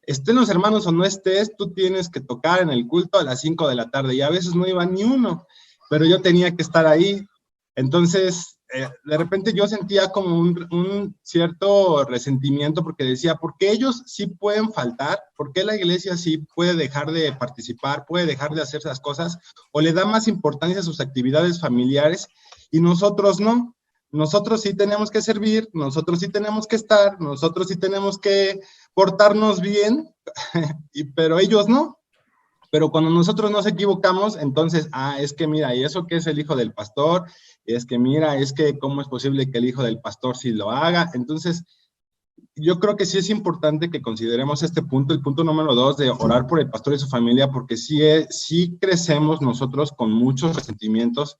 estén los hermanos o no estés, tú tienes que tocar en el culto a las 5 de la tarde, y a veces no iba ni uno, pero yo tenía que estar ahí. Entonces, de repente yo sentía como un cierto resentimiento, porque decía, ¿por qué ellos sí pueden faltar? ¿Por qué la iglesia sí puede dejar de participar, puede dejar de hacer esas cosas, o le da más importancia a sus actividades familiares, y nosotros no? Nosotros sí tenemos que servir, nosotros sí tenemos que estar, nosotros sí tenemos que portarnos bien, pero ellos no. Pero cuando nosotros nos equivocamos, entonces, es que mira, ¿y eso qué es el hijo del pastor? Es que mira, es que ¿cómo es posible que el hijo del pastor sí lo haga? Entonces, yo creo que sí es importante que consideremos este punto, el punto número 2, de orar por el pastor y su familia, porque sí crecemos nosotros con muchos resentimientos.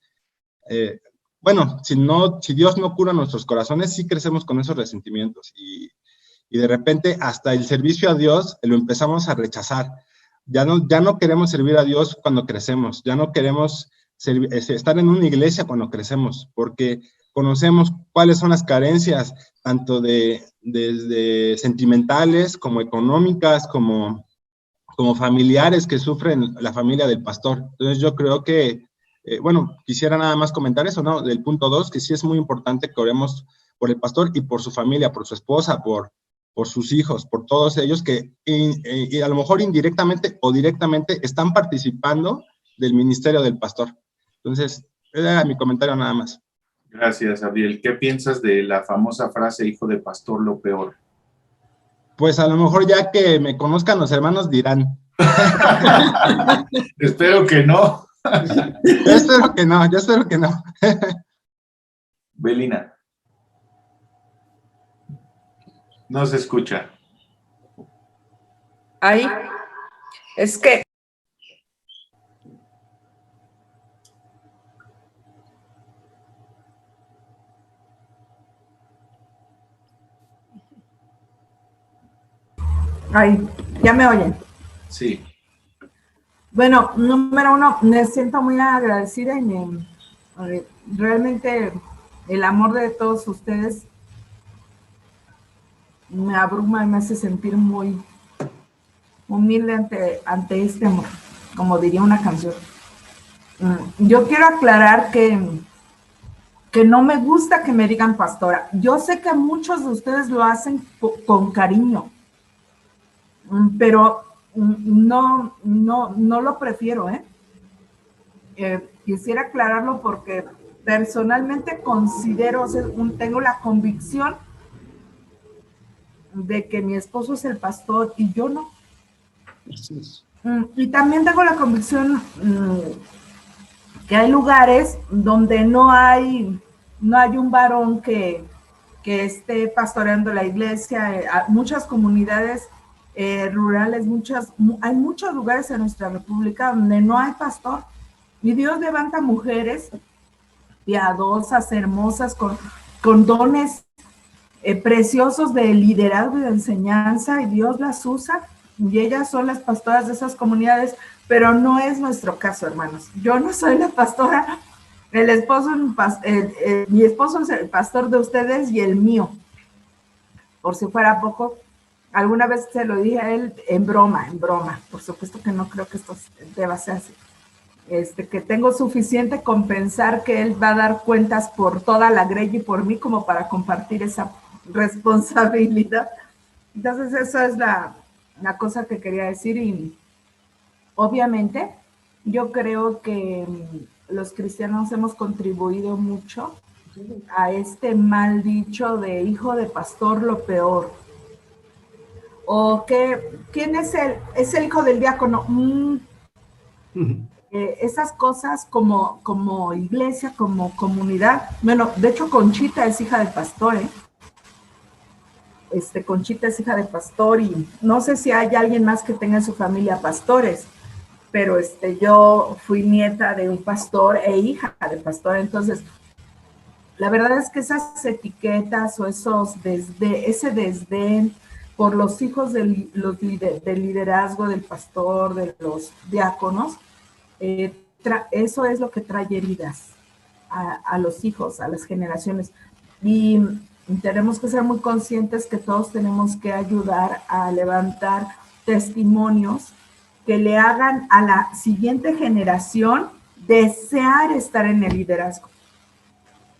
Bueno, si Dios no cura nuestros corazones, sí crecemos con esos resentimientos, y de repente hasta el servicio a Dios lo empezamos a rechazar. Ya no queremos servir a Dios cuando crecemos, ya no queremos estar en una iglesia cuando crecemos, porque conocemos cuáles son las carencias, tanto desde sentimentales, como económicas, como familiares que sufren la familia del pastor. Entonces yo creo que, quisiera nada más comentar eso, ¿no? Del punto 2, que sí es muy importante que oremos por el pastor y por su familia, por su esposa, por sus hijos, por todos ellos que y a lo mejor indirectamente o directamente están participando del ministerio del pastor. Entonces, ese era mi comentario nada más. Gracias, Gabriel. ¿Qué piensas de la famosa frase, hijo de pastor, lo peor? Pues a lo mejor ya que me conozcan los hermanos dirán. Espero que no. Yo espero que no. Belina. No se escucha. Ahí, es que ahí, ya me oyen. Sí. Bueno, número 1, me siento muy agradecida y realmente el amor de todos ustedes me abruma y me hace sentir muy humilde ante este amor, como diría una canción. Yo quiero aclarar que no me gusta que me digan pastora. Yo sé que muchos de ustedes lo hacen con cariño, pero no lo prefiero, quisiera aclararlo porque personalmente considero, tengo la convicción de que mi esposo es el pastor y yo no. Y también tengo la convicción que hay lugares donde no hay un varón que esté pastoreando la iglesia. Muchas comunidades rurales, hay muchos lugares en nuestra república donde no hay pastor, y Dios levanta mujeres piadosas, hermosas, con dones preciosos de liderazgo y de enseñanza, y Dios las usa, y ellas son las pastoras de esas comunidades, pero no es nuestro caso, hermanos. Yo no soy la pastora, mi esposo es el pastor de ustedes y el mío. Por si fuera poco, alguna vez se lo dije a él en broma, por supuesto que no creo que esto deba ser así. Que tengo suficiente con pensar que él va a dar cuentas por toda la grey y por mí como para compartir esa responsabilidad. Entonces, eso es la cosa que quería decir, y obviamente yo creo que los cristianos hemos contribuido mucho a este mal dicho de hijo de pastor, lo peor. O que, ¿quién es él? Es el hijo del diácono. Esas cosas como iglesia, como comunidad. Bueno, de hecho Conchita es hija de pastor, Conchita es hija de pastor, y no sé si hay alguien más que tenga en su familia pastores, pero yo fui nieta de un pastor e hija de pastor. Entonces, la verdad es que esas etiquetas o ese desdén por los hijos del liderazgo del pastor, de los diáconos, eso es lo que trae heridas a los hijos, a las generaciones. Y tenemos que ser muy conscientes que todos tenemos que ayudar a levantar testimonios que le hagan a la siguiente generación desear estar en el liderazgo,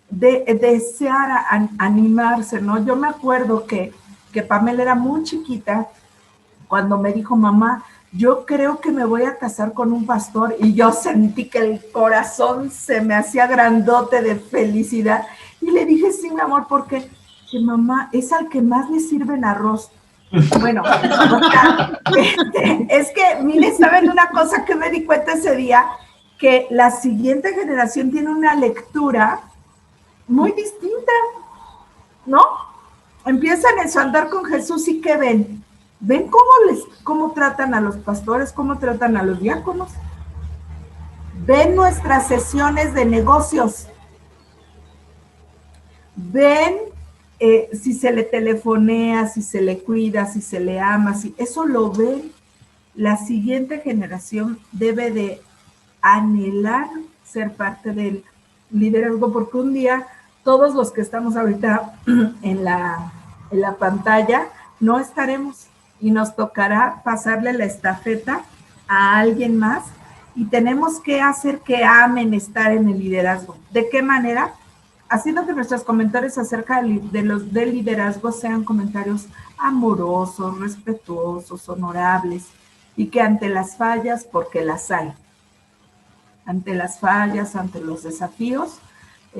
desear animarse, ¿no? Yo me acuerdo que Pamela era muy chiquita cuando me dijo, mamá, yo creo que me voy a casar con un pastor, y yo sentí que el corazón se me hacía grandote de felicidad, y le dije, sí, mi amor, porque mamá es al que más le sirven arroz. Bueno, es que, miren, ¿saben una cosa que me di cuenta ese día? Que la siguiente generación tiene una lectura muy distinta, ¿no? Empiezan a andar con Jesús y ¿qué ven? ¿Ven cómo tratan a los pastores, cómo tratan a los diáconos? Ven nuestras sesiones de negocios. Ven si se le telefonea, si se le cuida, si se le ama, si eso lo ven. La siguiente generación debe de anhelar ser parte del liderazgo, porque un día todos los que estamos ahorita en la pantalla no estaremos y nos tocará pasarle la estafeta a alguien más, y tenemos que hacer que amen estar en el liderazgo. ¿De qué manera? Haciendo que nuestros comentarios acerca del liderazgo sean comentarios amorosos, respetuosos, honorables, y que ante las fallas, porque las hay, ante las fallas, ante los desafíos,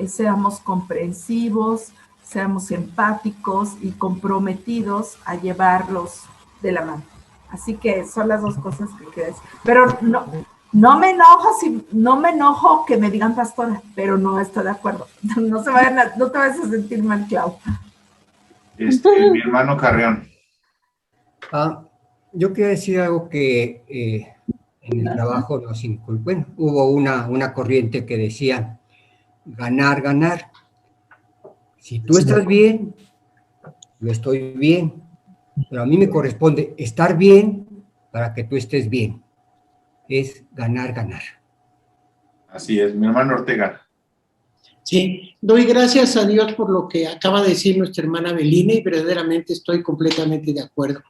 seamos comprensivos, seamos empáticos y comprometidos a llevarlos de la mano. Así que son las dos cosas que quiero decir. Pero no me enojo que me digan pastora, pero no estoy de acuerdo. No te vayas a sentir mal, Clau. Mi hermano Carreón. Yo quiero decir algo que en el trabajo nos inculcó. Bueno, hubo una corriente que decía ganar, ganar. Si tú estás bien, yo estoy bien, pero a mí me corresponde estar bien para que tú estés bien. Es ganar, ganar. Así es, mi hermano Ortega. Sí, doy gracias a Dios por lo que acaba de decir nuestra hermana Belina, y verdaderamente estoy completamente de acuerdo.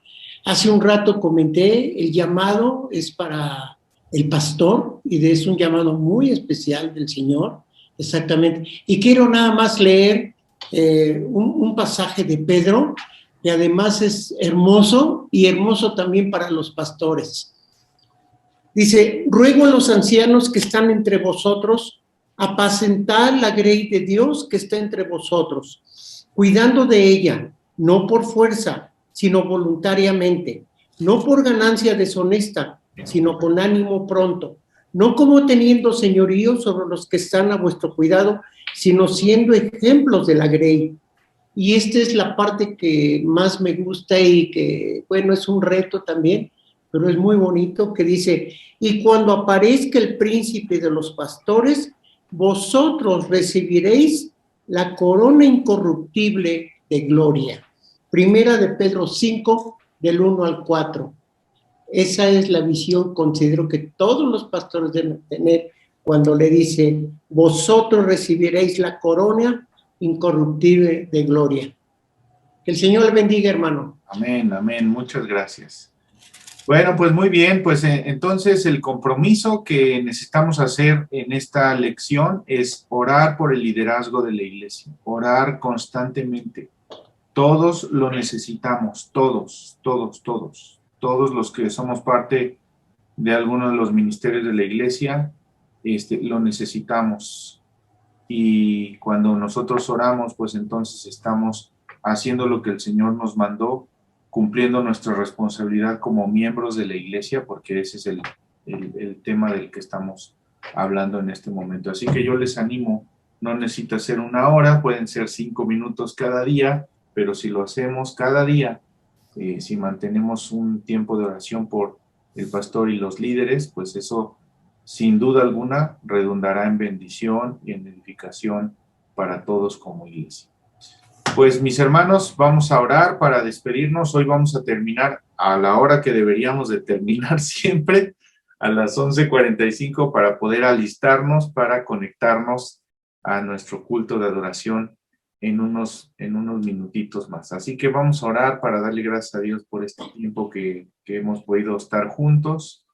Hace un rato comenté, el llamado es para el pastor, y es un llamado muy especial del Señor, exactamente. Y quiero nada más leer un pasaje de Pedro, que además es hermoso, y hermoso también para los pastores. Dice, ruego a los ancianos que están entre vosotros, apacentar la grey de Dios que está entre vosotros, cuidando de ella, no por fuerza, sino voluntariamente, no por ganancia deshonesta, sino con ánimo pronto, no como teniendo señorío sobre los que están a vuestro cuidado, sino siendo ejemplos de la grey. Y esta es la parte que más me gusta y que, bueno, es un reto también, pero es muy bonito, que dice, y cuando aparezca el príncipe de los pastores, vosotros recibiréis la corona incorruptible de gloria. Primera de Pedro 5, del 1 al 4. Esa es la visión, considero que todos los pastores deben tener cuando le dice, vosotros recibiréis la corona incorruptible de gloria. Que el Señor le bendiga, hermano. Amén, amén, muchas gracias. Bueno, pues muy bien, pues entonces el compromiso que necesitamos hacer en esta lección es orar por el liderazgo de la iglesia, orar constantemente. Todos lo necesitamos, todos los que somos parte de alguno de los ministerios de la iglesia, lo necesitamos. Y cuando nosotros oramos, pues entonces estamos haciendo lo que el Señor nos mandó, cumpliendo nuestra responsabilidad como miembros de la iglesia, porque ese es el tema del que estamos hablando en este momento. Así que yo les animo, no necesita ser 1 hora, pueden ser 5 minutos cada día, pero si lo hacemos cada día, si mantenemos un tiempo de oración por el pastor y los líderes, pues eso sin duda alguna redundará en bendición y en edificación para todos como iglesia. Pues mis hermanos, vamos a orar para despedirnos. Hoy vamos a terminar a la hora que deberíamos de terminar siempre, a las 11:45, para poder alistarnos, para conectarnos a nuestro culto de adoración en unos minutitos más. Así que vamos a orar para darle gracias a Dios por este tiempo que hemos podido estar juntos,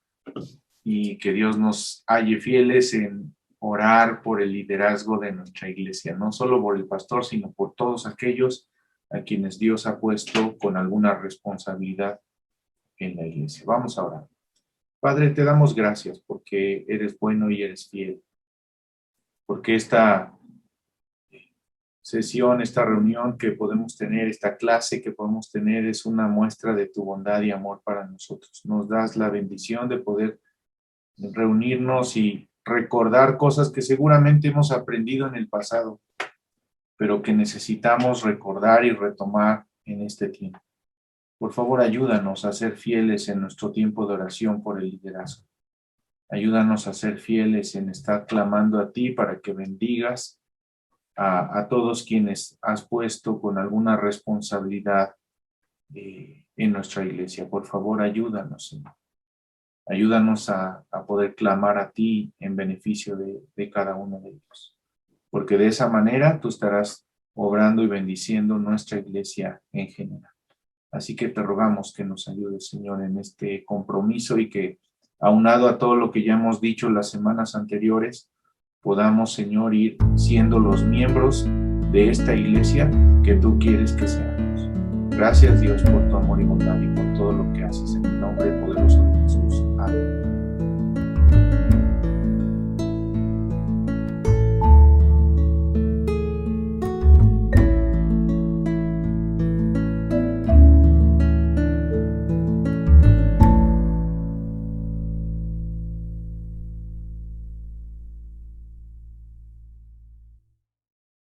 y que Dios nos halle fieles en orar por el liderazgo de nuestra iglesia, no solo por el pastor, sino por todos aquellos a quienes Dios ha puesto con alguna responsabilidad en la iglesia. Vamos a orar. Padre, te damos gracias porque eres bueno y eres fiel, porque esta sesión, esta reunión que podemos tener, esta clase que podemos tener, es una muestra de tu bondad y amor para nosotros. Nos das la bendición de poder reunirnos y recordar cosas que seguramente hemos aprendido en el pasado, pero que necesitamos recordar y retomar en este tiempo. Por favor, ayúdanos a ser fieles en nuestro tiempo de oración por el liderazgo. Ayúdanos a ser fieles en estar clamando a ti para que bendigas a todos quienes has puesto con alguna responsabilidad en nuestra iglesia. Por favor, ayúdanos, Señor. Ayúdanos a poder clamar a ti en beneficio de cada uno de ellos. Porque de esa manera tú estarás obrando y bendiciendo nuestra iglesia en general. Así que te rogamos que nos ayudes, Señor, en este compromiso, y que, aunado a todo lo que ya hemos dicho las semanas anteriores, podamos, Señor, ir siendo los miembros de esta iglesia que tú quieres que seamos. Gracias, Dios, por tu amor y bondad y por todo lo que haces, en el nombre poderoso de Jesús. Amén.